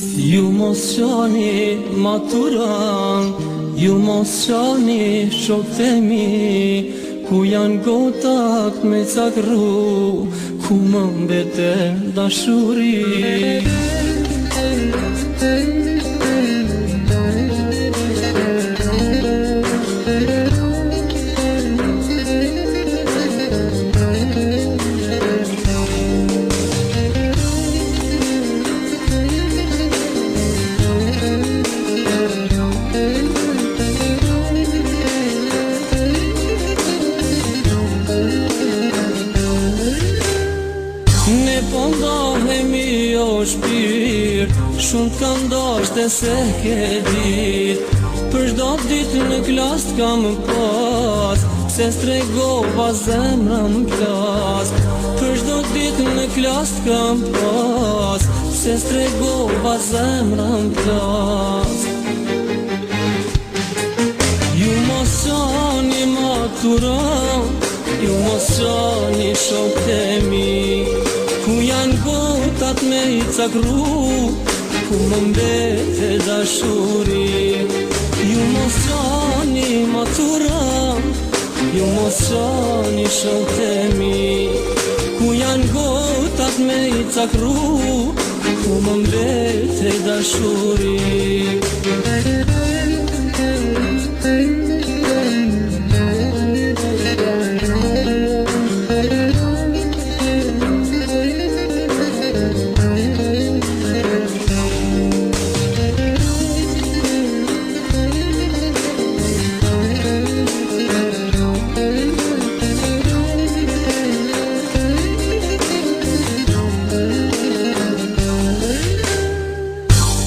Ju mos qani maturan, ju mos qani shokët e mi, ku janë gotat me cakru, ku më mbeten dashuri. Ne po ndohemi o shpirt, shumë t'kam dasht e se ke dit. Për shdo dit në klas t'kam pas, se stregova zemra më plas. Për shdo dit në klas t'kam pas, se stregova zemra më plas. Ju mos qani maturan, ju mos qani shokët e mi, ku janë gotat me I cakru, ku më mbete dashuri. Ju mos qani maturan, ju mos qani shokët e mi, ku janë gotat me I cakru, ku më mbete dashuri.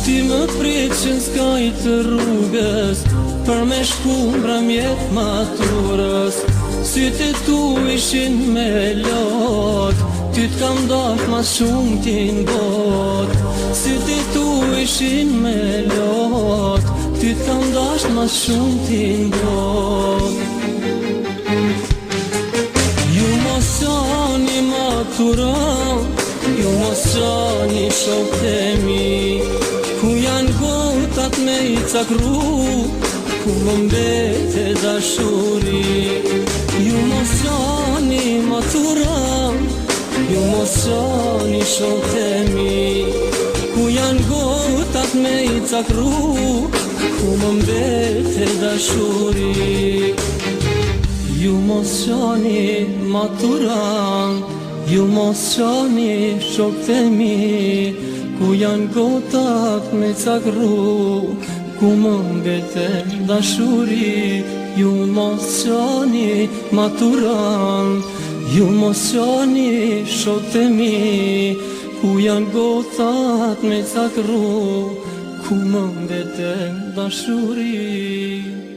Ti më prit që n'skaj të rrugës, për me shku mbrëmjet maturës. Sytë tu ishin me lot, ty t'kam dash mas shumë t'in bot. Sytë tu ishin me lot, ty t'kam dash mas shumë t'in bot. Ju mos qani maturan, ju mos qani shokët e mi, ku janë gotat me I cakru, ku më mbete dashuri. Ju mos qani maturan, ju mos qani shokët e mi, ku janë gotat me I cakru, ku më mbete dashuri. Ju mos qani maturan, ju mos qani shokët e mi, ku janë gotat me cakru, ku më mbeten dashuri. Ju mos qani maturan, ju mos qani shokët e mi, ku janë gotat me cakru, ku më mbeten dashuri.